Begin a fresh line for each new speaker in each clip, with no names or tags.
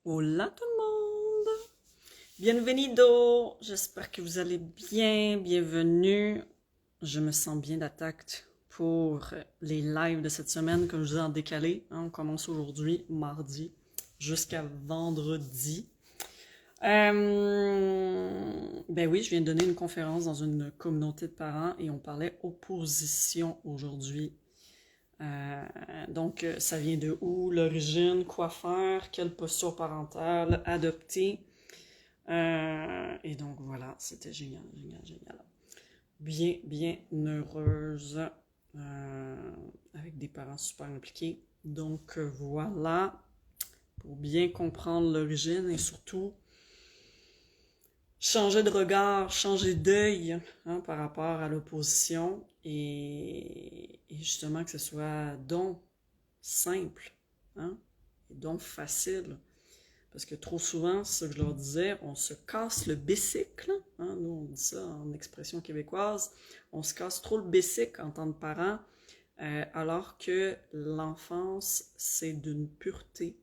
Hola tout le monde! Bienvenido! J'espère que vous allez bien. Bienvenue. Je me sens bien d'attaque pour les lives de cette semaine, comme je vous ai en décalé. On commence aujourd'hui, mardi, jusqu'à vendredi. Ben oui, je viens de donner une conférence dans une communauté de parents et on parlait opposition aujourd'hui. Donc, ça vient de où, l'origine, quoi faire, quelle posture parentale adopter. Et donc, voilà, c'était génial, génial, génial. Bien, bien heureuse, avec des parents super impliqués. Donc, voilà, pour bien comprendre l'origine et surtout changer de regard, changer d'œil par rapport à l'opposition et justement que ce soit donc simple, et donc facile. Parce que trop souvent, c'est ce que je leur disais, on se casse le bicycle, nous on dit ça en expression québécoise, on se casse trop le bicycle en tant que parent, alors que l'enfance, c'est d'une pureté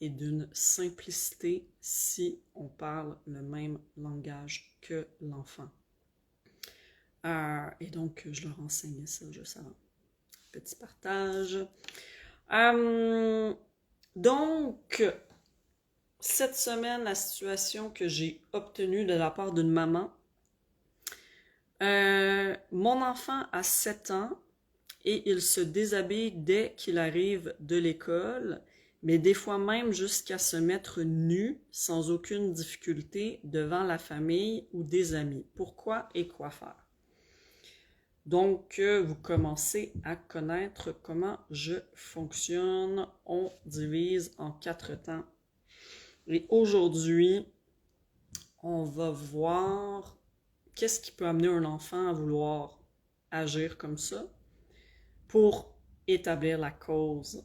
et d'une simplicité si on parle le même langage que l'enfant. Et donc, je leur enseignais ça juste avant. Petit partage. Donc, cette semaine, la situation que j'ai obtenue de la part d'une maman, mon enfant a 7 ans et il se déshabille dès qu'il arrive de l'école, mais des fois même jusqu'à se mettre nu sans aucune difficulté devant la famille ou des amis. Pourquoi et quoi faire? Donc, vous commencez à connaître comment je fonctionne. On divise en 4 temps. Et aujourd'hui, on va voir qu'est-ce qui peut amener un enfant à vouloir agir comme ça pour établir la cause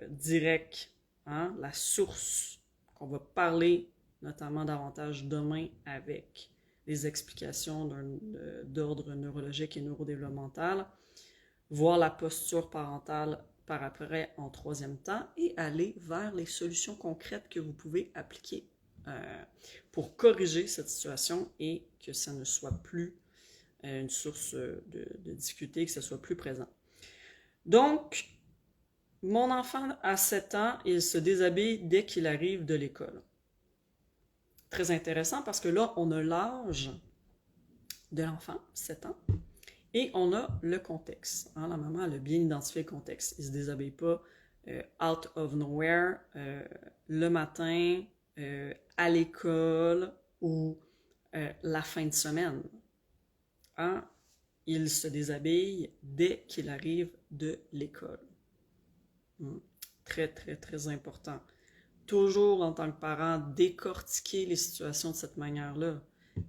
directe, la source qu'on va parler notamment davantage demain avec des explications d'ordre neurologique et neurodéveloppemental, voir la posture parentale par après en troisième temps et aller vers les solutions concrètes que vous pouvez appliquer pour corriger cette situation et que ça ne soit plus une source de difficulté, que ça soit plus présent. Donc, mon enfant a 7 ans, il se déshabille dès qu'il arrive de l'école. Très intéressant parce que là, on a l'âge de l'enfant, 7 ans, et on a le contexte. La maman, elle a bien identifié le contexte. Il ne se déshabille pas out of nowhere le matin, à l'école ou la fin de semaine. Il se déshabille dès qu'il arrive de l'école. Très, très, très important. Toujours, en tant que parent, décortiquer les situations de cette manière-là.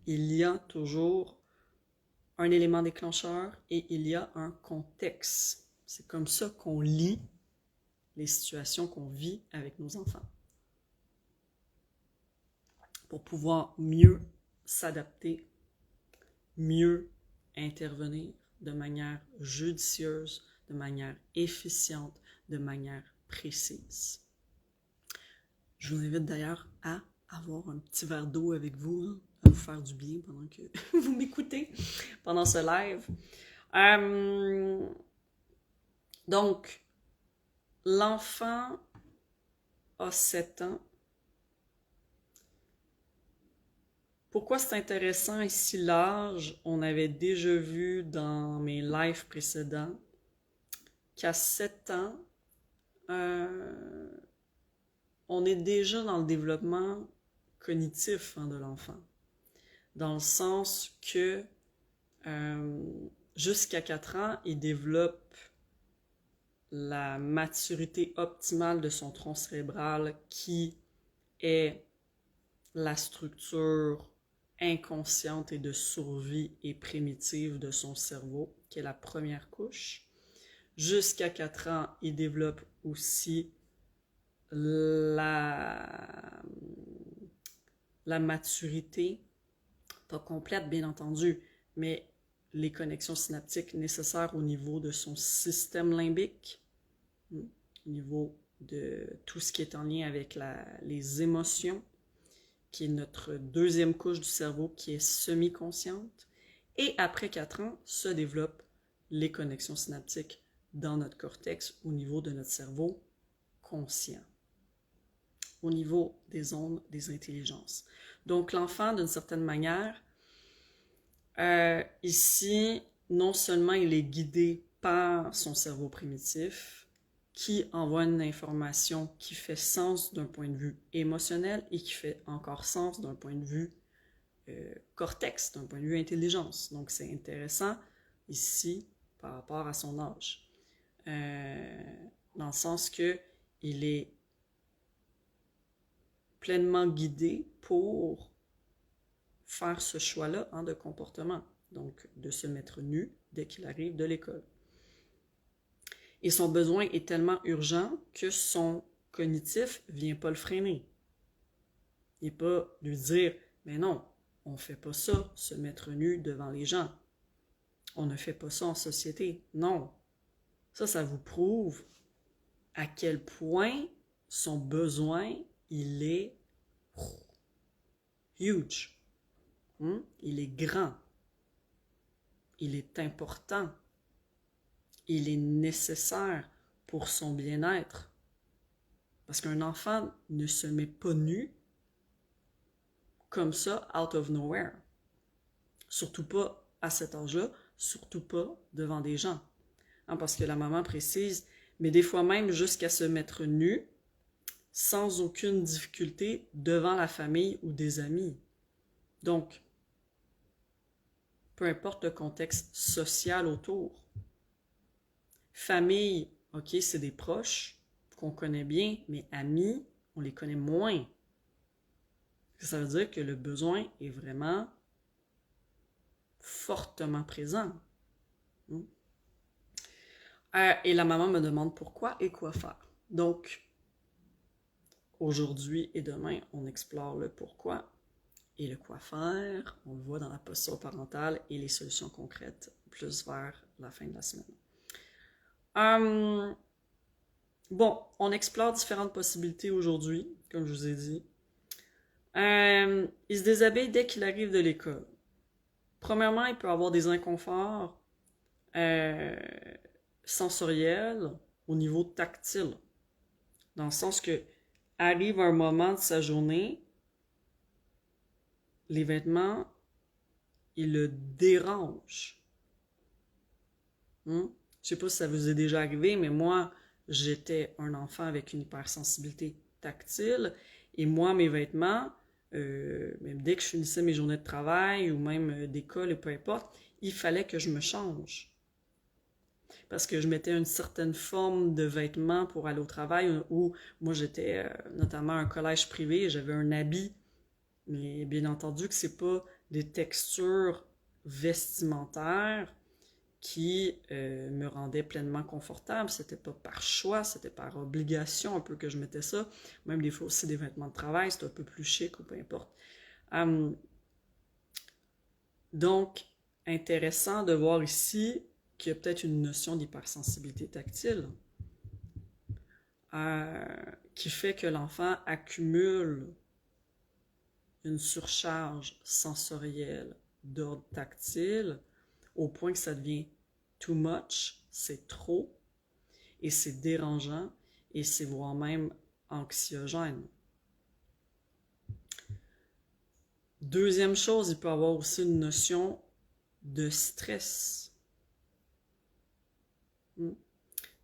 Il y a toujours un élément déclencheur et il y a un contexte. C'est comme ça qu'on lit les situations qu'on vit avec nos enfants. Pour pouvoir mieux s'adapter, mieux intervenir de manière judicieuse, de manière efficiente, de manière précise. Je vous invite d'ailleurs à avoir un petit verre d'eau avec vous, à vous faire du bien pendant que vous m'écoutez, pendant ce live. Donc, l'enfant a 7 ans. Pourquoi c'est intéressant ici l'âge? On avait déjà vu dans mes lives précédents qu'à 7 ans, on est déjà dans le développement cognitif de l'enfant. Dans le sens que jusqu'à 4 ans, il développe la maturité optimale de son tronc cérébral qui est la structure inconsciente et de survie et primitive de son cerveau, qui est la première couche. Jusqu'à 4 ans, il développe aussi la maturité, pas complète bien entendu, mais les connexions synaptiques nécessaires au niveau de son système limbique, au niveau de tout ce qui est en lien avec les émotions, qui est notre deuxième couche du cerveau qui est semi-consciente. Et après 4 ans, se développent les connexions synaptiques dans notre cortex au niveau de notre cerveau conscient, au niveau des ondes des intelligences. Donc l'enfant, d'une certaine manière, ici, non seulement il est guidé par son cerveau primitif, qui envoie une information qui fait sens d'un point de vue émotionnel et qui fait encore sens d'un point de vue cortex, d'un point de vue intelligence. Donc c'est intéressant ici par rapport à son âge. Dans le sens que il est pleinement guidé pour faire ce choix-là de comportement, donc de se mettre nu dès qu'il arrive de l'école. Et son besoin est tellement urgent que son cognitif ne vient pas le freiner. Il n'est pas lui dire « Mais non, on ne fait pas ça, se mettre nu devant les gens. On ne fait pas ça en société. » Non. Ça vous prouve à quel point son besoin, il est huge. Il est grand. Il est important. Il est nécessaire pour son bien-être. Parce qu'un enfant ne se met pas nu comme ça, out of nowhere. Surtout pas à cet âge-là, surtout pas devant des gens. Parce que la maman précise, mais des fois même jusqu'à se mettre nu, sans aucune difficulté, devant la famille ou des amis. Donc, peu importe le contexte social autour. Famille, ok, c'est des proches qu'on connaît bien, mais amis, on les connaît moins. Ça veut dire que le besoin est vraiment fortement présent. Et la maman me demande pourquoi et quoi faire. Donc, aujourd'hui et demain, on explore le pourquoi et le quoi faire. On le voit dans la posture parentale et les solutions concrètes plus vers la fin de la semaine. Bon, on explore différentes possibilités aujourd'hui, comme je vous ai dit. Il se déshabille dès qu'il arrive de l'école. Premièrement, il peut avoir des inconforts sensoriels au niveau tactile. Dans le sens que arrive un moment de sa journée, les vêtements, ils le dérangent. Je sais pas si ça vous est déjà arrivé, mais moi, j'étais un enfant avec une hypersensibilité tactile. Et moi, mes vêtements, même dès que je finissais mes journées de travail ou même d'école et peu importe, il fallait que je me change. Parce que je mettais une certaine forme de vêtements pour aller au travail, où moi j'étais notamment à un collège privé, j'avais un habit, mais bien entendu que c'est pas des textures vestimentaires qui me rendaient pleinement confortable. C'était pas par choix, c'était par obligation un peu que je mettais ça. Même des fois aussi des vêtements de travail, c'est un peu plus chic ou peu importe. Donc, intéressant de voir ici qu'il y a peut-être une notion d'hypersensibilité tactile qui fait que l'enfant accumule une surcharge sensorielle d'ordre tactile au point que ça devient too much, c'est trop, et c'est dérangeant, et c'est voire même anxiogène. Deuxième chose, il peut avoir aussi une notion de stress.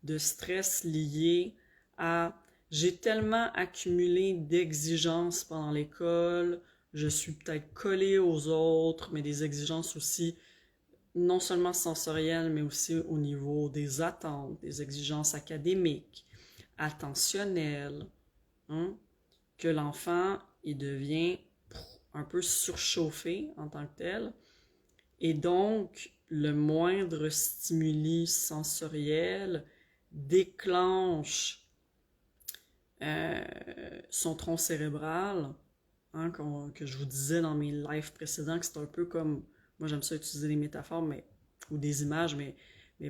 De stress lié à « j'ai tellement accumulé d'exigences pendant l'école, je suis peut-être collé aux autres, mais des exigences aussi non seulement sensorielles, mais aussi au niveau des attentes, des exigences académiques, attentionnelles, que l'enfant, il devient un peu surchauffé en tant que tel. Et donc, le moindre stimuli sensoriel déclenche son tronc cérébral, que je vous disais dans mes lives précédents, que c'est un peu comme, moi j'aime ça utiliser des métaphores ou des images, mais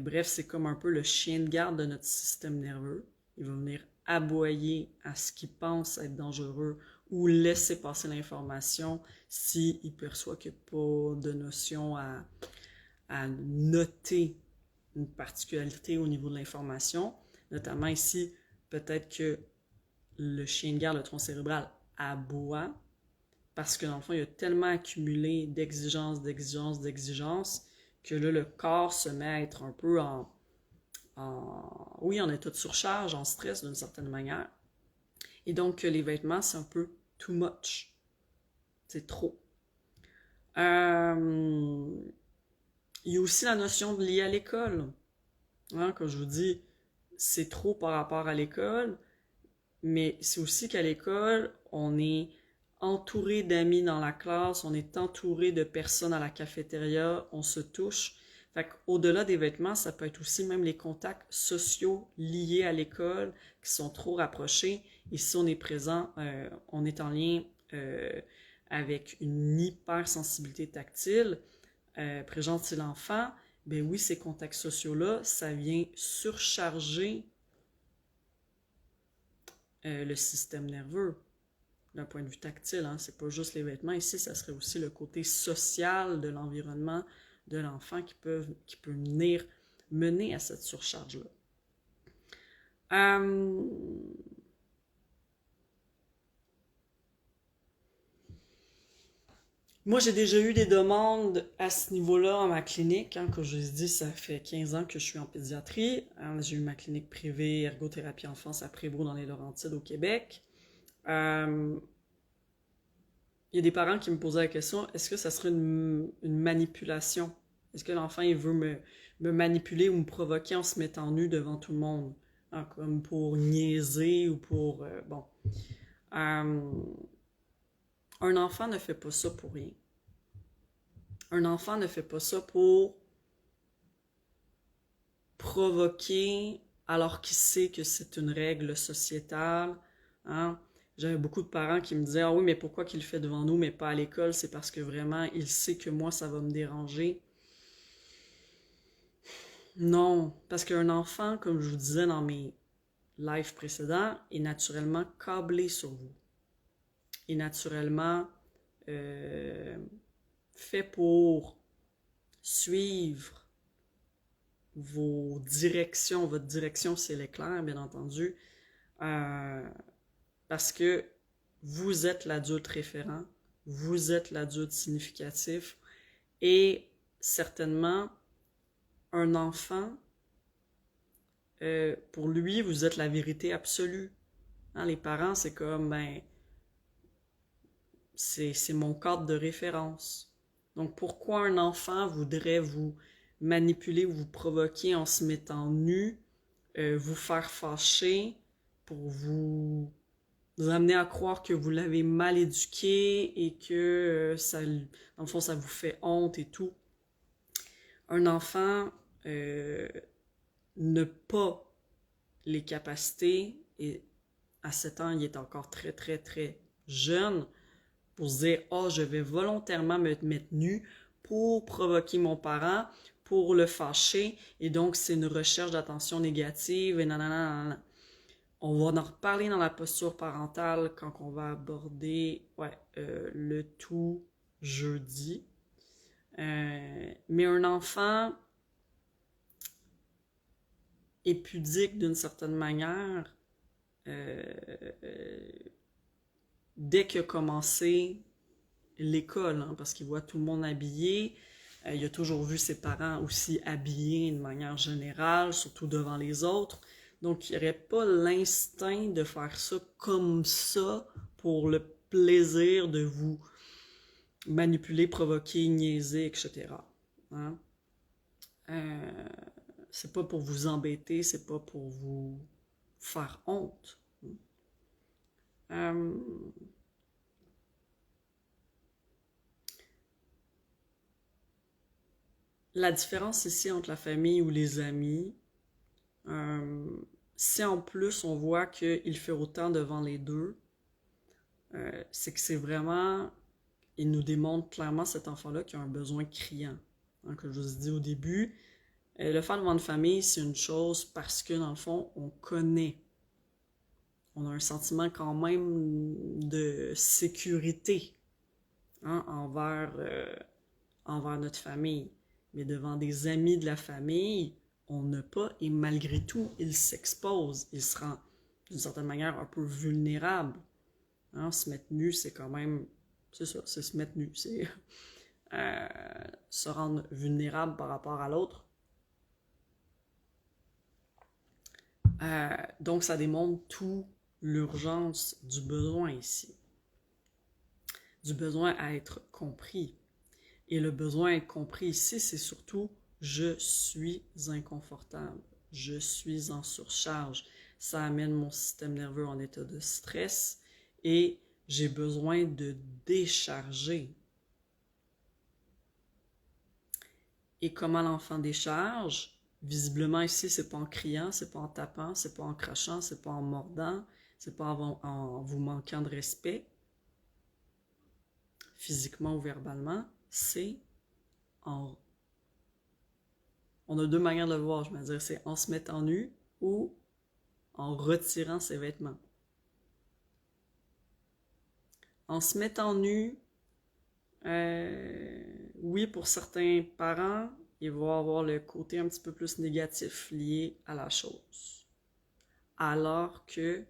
bref, c'est comme un peu le chien de garde de notre système nerveux. Il va venir aboyer à ce qu'il pense être dangereux ou laisser passer l'information s'il perçoit qu'il n'y a pas de notion à noter une particularité au niveau de l'information. Notamment ici, peut-être que le chien de garde, le tronc cérébral, aboie parce que dans le fond, il a tellement accumulé d'exigences que là, le corps se met à être un peu en état de surcharge, en stress d'une certaine manière. Et donc, les vêtements, c'est un peu too much. C'est trop. Il y a aussi la notion de liée à l'école. Hein, comme je vous dis, c'est trop par rapport à l'école, mais c'est aussi qu'à l'école, on est entouré d'amis dans la classe, on est entouré de personnes à la cafétéria, on se touche. Fait qu'au-delà des vêtements, ça peut être aussi même les contacts sociaux liés à l'école qui sont trop rapprochés. Ici, on est présent, on est en lien avec une hypersensibilité tactile. Présente chez l'enfant, ben oui, ces contacts sociaux-là, ça vient surcharger le système nerveux d'un point de vue tactile. Hein. C'est pas juste les vêtements. Ici, ça serait aussi le côté social de l'environnement de l'enfant qui peut mener à cette surcharge-là. Moi, j'ai déjà eu des demandes à ce niveau-là à ma clinique. Hein, comme je vous ai dit, ça fait 15 ans que je suis en pédiatrie. J'ai eu ma clinique privée ergothérapie enfance à Prévost dans les Laurentides au Québec. Il y a des parents qui me posaient la question, est-ce que ça serait une manipulation? Est-ce que l'enfant il veut me manipuler ou me provoquer en se mettant nu devant tout le monde? Hein, comme pour niaiser ou pour... un enfant ne fait pas ça pour rien. Un enfant ne fait pas ça pour provoquer alors qu'il sait que c'est une règle sociétale. Hein? J'avais beaucoup de parents qui me disaient « Ah oui, mais pourquoi qu'il le fait devant nous, mais pas à l'école? C'est parce que vraiment, il sait que moi, ça va me déranger. » Non, parce qu'un enfant, comme je vous disais dans mes lives précédents, est naturellement câblé sur vous. Est naturellement fait pour suivre vos directions. Votre direction, c'est l'éclair, bien entendu. Parce que vous êtes l'adulte référent, vous êtes l'adulte significatif et certainement un enfant, pour lui, vous êtes la vérité absolue. Hein, les parents, c'est comme, c'est mon cadre de référence. Donc pourquoi un enfant voudrait vous manipuler ou vous provoquer en se mettant nu, vous faire fâcher pour vous amener à croire que vous l'avez mal éduqué et que ça, dans le fond, ça vous fait honte et tout. Un enfant n'a pas les capacités, et à 7 ans, il est encore très, très, très jeune, pour se dire « Ah, je vais volontairement me mettre nu pour provoquer mon parent, pour le fâcher, et donc c'est une recherche d'attention négative, et nanana. » On va en reparler dans la posture parentale quand on va aborder le tout jeudi. Mais un enfant est pudique d'une certaine manière dès qu'il a commencé l'école, hein, parce qu'il voit tout le monde habillé. Il a toujours vu ses parents aussi habillés de manière générale, surtout devant les autres. Donc, il n'y aurait pas l'instinct de faire ça comme ça pour le plaisir de vous manipuler, provoquer, niaiser, etc. Hein? C'est pas pour vous embêter, c'est pas pour vous faire honte. La différence ici entre la famille ou les amis, si en plus on voit qu'il fait autant devant les deux, c'est que c'est vraiment, il nous démontre clairement cet enfant-là qui a un besoin criant. Hein, comme je vous ai dit au début, le faire devant une famille, c'est une chose parce que dans le fond, on connaît on a un sentiment quand même de sécurité envers notre famille. Mais devant des amis de la famille, on n'a pas, et malgré tout, il s'expose. Il se rend, d'une certaine manière, un peu vulnérable. Se mettre nu, c'est quand même... C'est ça, c'est se mettre nu. C'est se rendre vulnérable par rapport à l'autre. Donc, ça démontre tout l'urgence du besoin ici. Du besoin à être compris. Et le besoin à être compris ici, c'est surtout « je suis inconfortable »,« je suis en surcharge ». Ça amène mon système nerveux en état de stress et j'ai besoin de décharger. Et comment l'enfant décharge? Visiblement ici, c'est pas en criant, c'est pas en tapant, c'est pas en crachant, c'est pas en mordant, c'est pas en vous manquant de respect, physiquement ou verbalement, c'est en... On a deux manières de le voir, je veux dire, c'est en se mettant nu ou en retirant ses vêtements. En se mettant nu, oui, pour certains parents, il va avoir le côté un petit peu plus négatif lié à la chose. Alors que,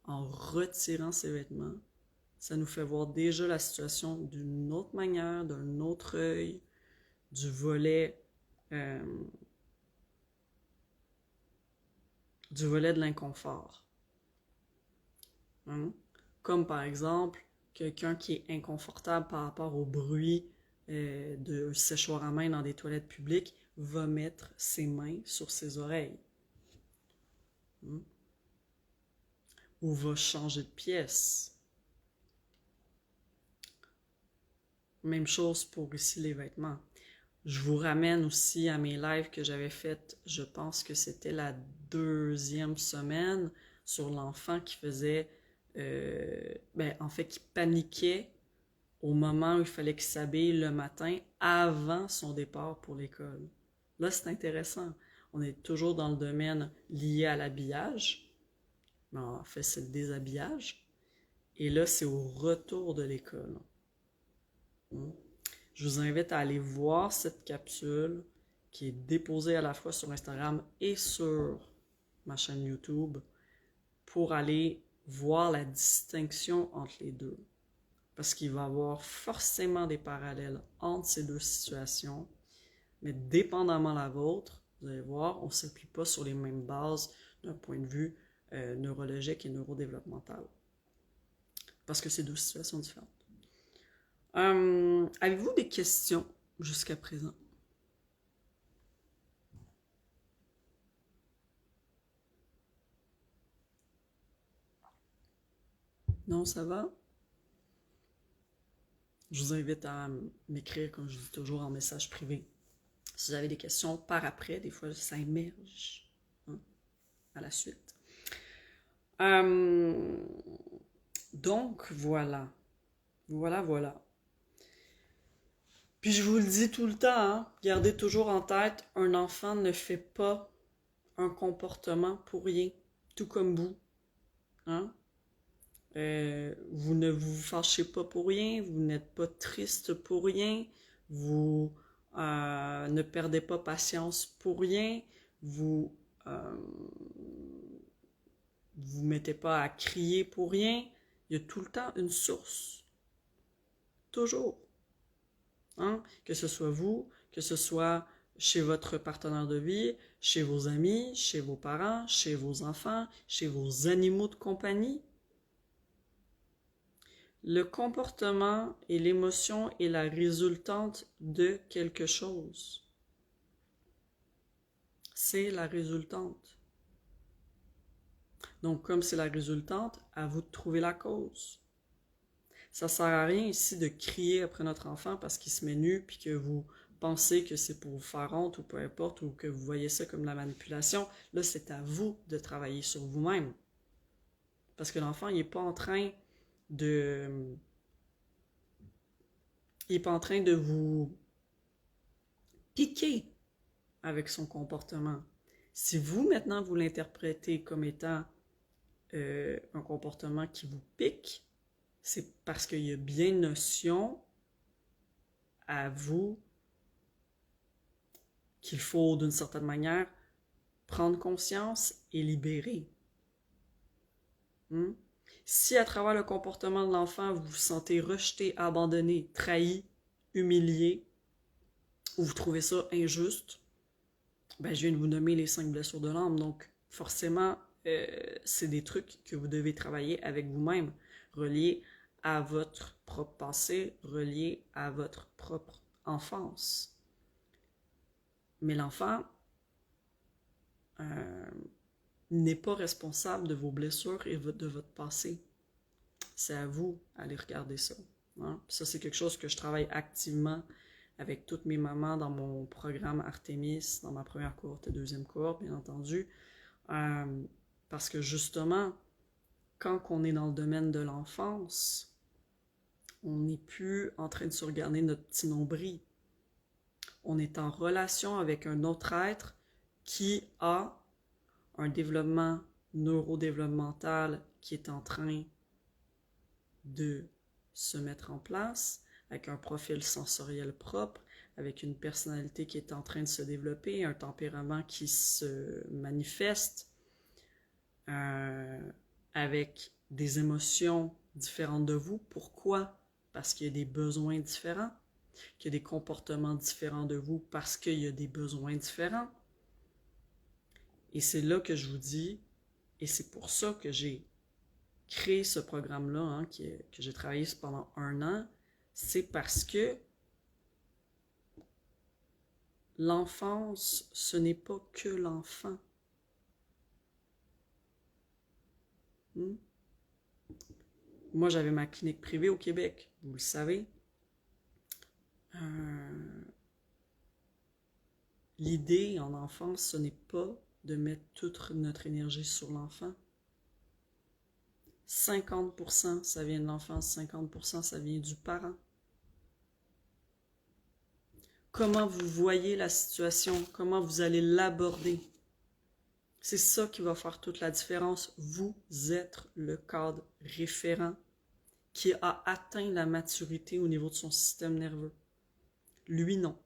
en retirant ses vêtements, ça nous fait voir déjà la situation d'une autre manière, d'un autre œil, du volet de l'inconfort. Comme par exemple, quelqu'un qui est inconfortable par rapport au bruit de séchoir à main dans des toilettes publiques va mettre ses mains sur ses oreilles. Ou va changer de pièce. Même chose pour ici les vêtements. Je vous ramène aussi à mes lives que j'avais faites, je pense que c'était la 2e semaine, sur l'enfant qui faisait, en fait, qui paniquait au moment où il fallait qu'il s'habille le matin avant son départ pour l'école. Là, c'est intéressant. On est toujours dans le domaine lié à l'habillage. Mais en fait, c'est le déshabillage. Et là, c'est au retour de l'école. Je vous invite à aller voir cette capsule qui est déposée à la fois sur Instagram et sur ma chaîne YouTube pour aller voir la distinction entre les deux. Parce qu'il va y avoir forcément des parallèles entre ces deux situations, mais dépendamment de la vôtre, vous allez voir, on ne s'appuie pas sur les mêmes bases d'un point de vue neurologique et neurodéveloppemental. Parce que c'est deux situations différentes. Avez-vous des questions jusqu'à présent? Non, ça va? Je vous invite à m'écrire, comme je dis toujours, en message privé. Si vous avez des questions par après, des fois ça émerge à la suite. Donc, voilà. Voilà. Puis je vous le dis tout le temps, gardez toujours en tête, un enfant ne fait pas un comportement pour rien, tout comme vous. Vous ne vous fâchez pas pour rien, vous n'êtes pas triste pour rien, vous ne perdez pas patience pour rien, vous vous mettez pas à crier pour rien. Il y a tout le temps une source. Toujours. Que ce soit vous, que ce soit chez votre partenaire de vie, chez vos amis, chez vos parents, chez vos enfants, chez vos animaux de compagnie. Le comportement et l'émotion est la résultante de quelque chose. C'est la résultante. Donc, comme c'est la résultante, à vous de trouver la cause. Ça sert à rien ici de crier après notre enfant parce qu'il se met nu puis que vous pensez que c'est pour vous faire honte ou peu importe ou que vous voyez ça comme la manipulation. Là, c'est à vous de travailler sur vous-même. Parce que l'enfant, il n'est pas en train de... Il n'est pas en train de vous piquer avec son comportement. Si vous, maintenant, vous l'interprétez comme étant un comportement qui vous pique, c'est parce qu'il y a bien notion à vous qu'il faut, d'une certaine manière, prendre conscience et libérer. Si à travers le comportement de l'enfant, vous vous sentez rejeté, abandonné, trahi, humilié, ou vous trouvez ça injuste, ben, je viens de vous nommer les 5 blessures de l'âme. Donc, forcément, c'est des trucs que vous devez travailler avec vous-même, reliés à votre propre passé, reliés à votre propre enfance. Mais l'enfant n'est pas responsable de vos blessures et de votre passé. C'est à vous d'aller regarder ça. Hein? Ça, c'est quelque chose que je travaille activement avec toutes mes mamans dans mon programme Artemis, dans ma première cohorte et deuxième cohorte, bien entendu. Parce que justement, quand on est dans le domaine de l'enfance, on n'est plus en train de se regarder notre petit nombril. On est en relation avec un autre être qui a un développement neurodéveloppemental qui est en train de se mettre en place, avec un profil sensoriel propre, avec une personnalité qui est en train de se développer, un tempérament qui se manifeste, avec des émotions différentes de vous. Pourquoi? Parce qu'il y a des besoins différents, qu'il y a des comportements différents de vous parce qu'il y a des besoins différents. Et c'est là que je vous dis, et c'est pour ça que j'ai créé ce programme-là, hein, que j'ai travaillé pendant 1 an, c'est parce que l'enfance, ce n'est pas que l'enfant. Moi, j'avais ma clinique privée au Québec, vous le savez. L'idée en enfance, ce n'est pas de mettre toute notre énergie sur l'enfant. 50%, ça vient de l'enfance, 50%, ça vient du parent. Comment vous voyez la situation, comment vous allez l'aborder. C'est ça qui va faire toute la différence. Vous êtes le cadre référent qui a atteint la maturité au niveau de son système nerveux. Lui, non.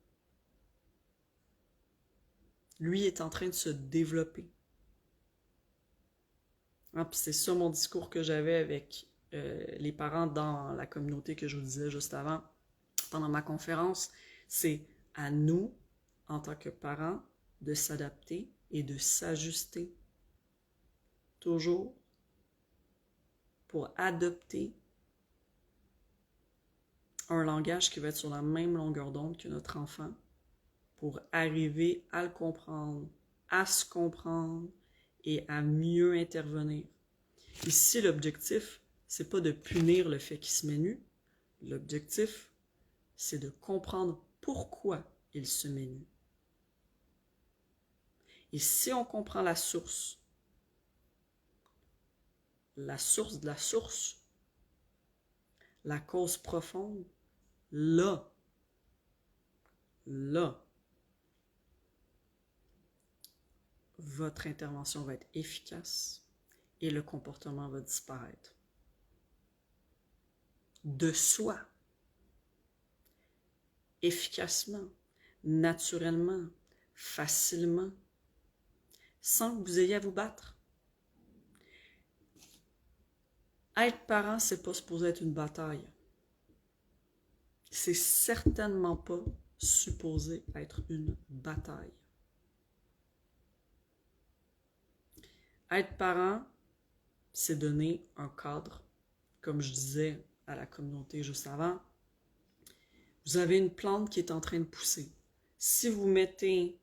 Lui est en train de se développer. Ah, puis c'est ça mon discours que j'avais avec les parents dans la communauté que je vous disais juste avant, pendant ma conférence. C'est à nous, en tant que parents, de s'adapter et de s'ajuster. Toujours pour adopter un langage qui va être sur la même longueur d'onde que notre enfant, pour arriver à le comprendre, à se comprendre et à mieux intervenir. Ici, l'objectif, c'est pas de punir le fait qu'il se met nu. L'objectif, c'est de comprendre pourquoi il se met nu. Et si on comprend la source de la source, la cause profonde, là, votre intervention va être efficace et le comportement va disparaître. De soi, efficacement, naturellement, facilement, sans que vous ayez à vous battre. Être parent, c'est pas supposé être une bataille. C'est certainement pas supposé être une bataille. Être parent, c'est donner un cadre. Comme je disais à la communauté juste avant, vous avez une plante qui est en train de pousser. Si vous mettez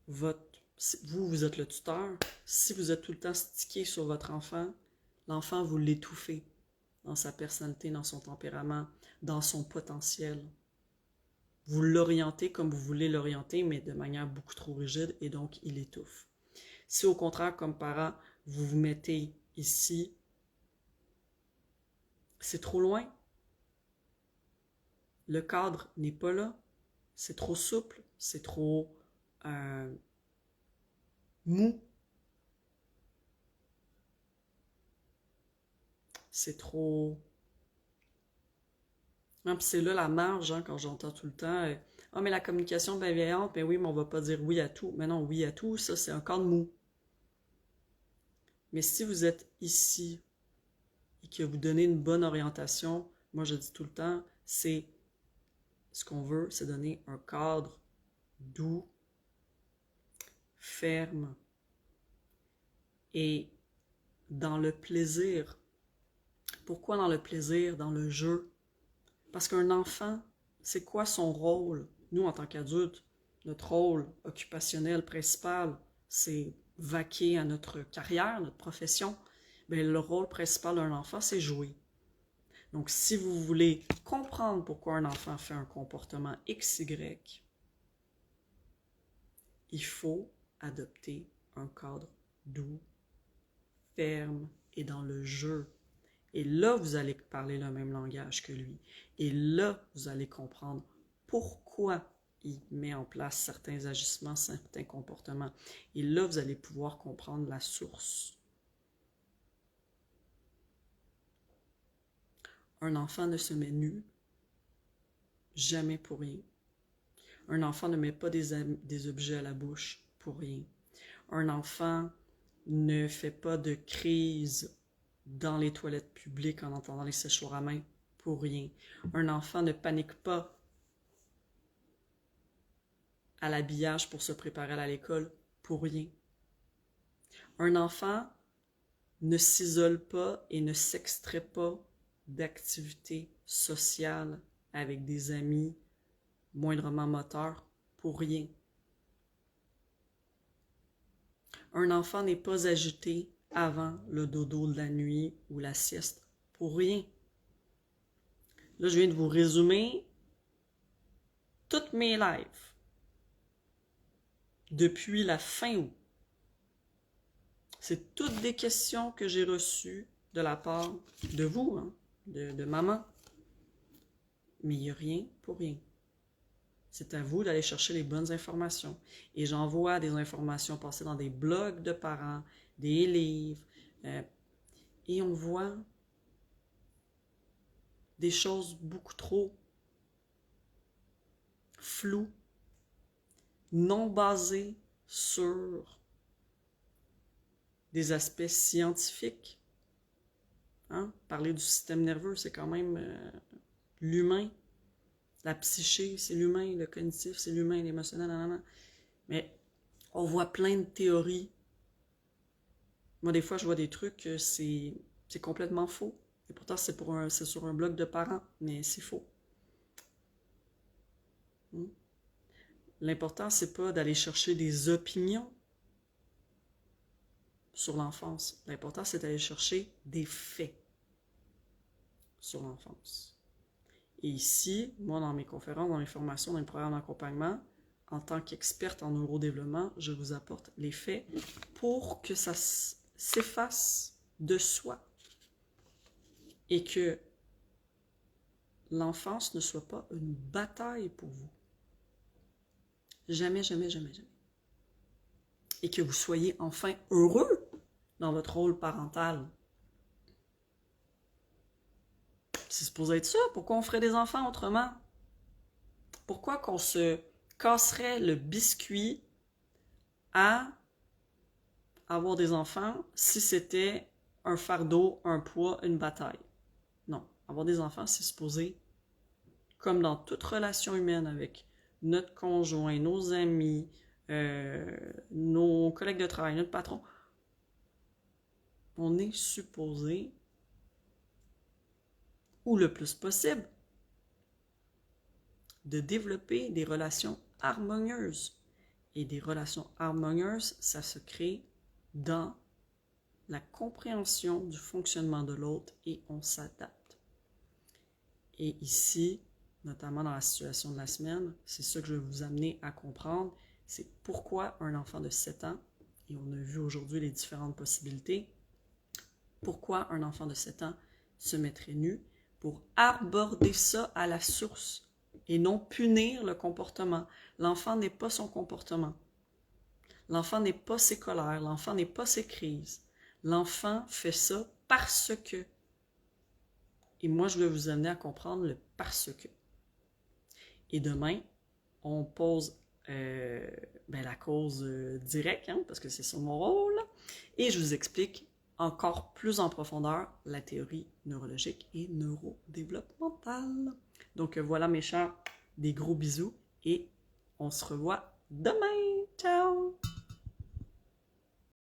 vous êtes le tuteur, si vous êtes tout le temps stické sur votre enfant, l'enfant, vous l'étouffez dans sa personnalité, dans son tempérament, dans son potentiel. Vous l'orientez comme vous voulez l'orienter, mais de manière beaucoup trop rigide, et donc il étouffe. Si au contraire, comme parent, vous vous mettez ici, c'est trop loin. Le cadre n'est pas là. C'est trop souple, c'est trop mou. c'est trop... Hein, puis c'est là la marge, hein, quand j'entends tout le temps ah, mais la communication bienveillante, ben oui, mais on va pas dire oui à tout. Mais non, oui à tout, ça, c'est un cadre mou. Mais si vous êtes ici et que vous donnez une bonne orientation, moi, je dis tout le temps, c'est ce qu'on veut, c'est donner un cadre doux, ferme et dans le plaisir. Pourquoi dans le plaisir, dans le jeu? Parce qu'un enfant, c'est quoi son rôle? Nous, en tant qu'adultes, notre rôle occupationnel principal, c'est vaquer à notre carrière, notre profession. Bien, le rôle principal d'un enfant, c'est jouer. Donc, si vous voulez comprendre pourquoi un enfant fait un comportement XY, il faut adopter un cadre doux, ferme et dans le jeu. Et là, vous allez parler le même langage que lui. Et là, vous allez comprendre pourquoi il met en place certains agissements, certains comportements. Et là, vous allez pouvoir comprendre la source. Un enfant ne se met nu, jamais pour rien. Un enfant ne met pas des objets à la bouche pour rien. Un enfant ne fait pas de crise dans les toilettes publiques en entendant les séchoirs à main pour rien. Un enfant ne panique pas à l'habillage pour se préparer à l'école pour rien. Un enfant ne s'isole pas et ne s'extrait pas d'activités sociales avec des amis moindrement moteurs pour rien. Un enfant n'est pas agité avant le dodo de la nuit ou la sieste pour rien. Là, je viens de vous résumer toutes mes lives depuis la fin août. C'est toutes des questions que j'ai reçues de la part de vous, hein, de maman. Mais il n'y a rien pour rien. C'est à vous d'aller chercher les bonnes informations. Et j'envoie des informations passées dans des blogs de parents, des livres, et on voit des choses beaucoup trop floues, non basées sur des aspects scientifiques. Hein? Parler du système nerveux, c'est quand même l'humain. La psyché, c'est l'humain. Le cognitif, c'est l'humain. L'émotionnel, nanana. Mais on voit plein de théories. Moi, des fois, je vois des trucs, c'est complètement faux. Et pourtant, c'est sur un blog de parents, mais c'est faux. L'important, c'est pas d'aller chercher des opinions sur l'enfance. L'important, c'est d'aller chercher des faits sur l'enfance. Et ici, moi, dans mes conférences, dans mes formations, dans mes programmes d'accompagnement, en tant qu'experte en neurodéveloppement, je vous apporte les faits pour que ça s'efface de soi et que l'enfance ne soit pas une bataille pour vous. Jamais, jamais, jamais, jamais. Et que vous soyez enfin heureux dans votre rôle parental. C'est supposé être ça. Pourquoi on ferait des enfants autrement? Pourquoi qu'on se casserait le biscuit à avoir des enfants si c'était un fardeau, un poids, une bataille? Non. Avoir des enfants, c'est supposé, comme dans toute relation humaine avec notre conjoint, nos amis, nos collègues de travail, notre patron, on est supposé, ou le plus possible, de développer des relations harmonieuses. Et des relations harmonieuses, ça se crée dans la compréhension du fonctionnement de l'autre et on s'adapte. Et ici, notamment dans la situation de la semaine, c'est ça que je vais vous amener à comprendre, c'est pourquoi un enfant de 7 ans, et on a vu aujourd'hui les différentes possibilités, pourquoi un enfant de 7 ans se mettrait nu pour aborder ça à la source et non punir le comportement. L'enfant n'est pas son comportement. L'enfant n'est pas ses colères. L'enfant n'est pas ses crises. L'enfant fait ça parce que Et moi, je vais vous amener à comprendre le parce que. Et demain, on pose la cause directe, hein, parce que c'est ça mon rôle, et je vous explique encore plus en profondeur la théorie neurologique et neurodéveloppementale. Donc voilà mes chers, des gros bisous et on se revoit demain!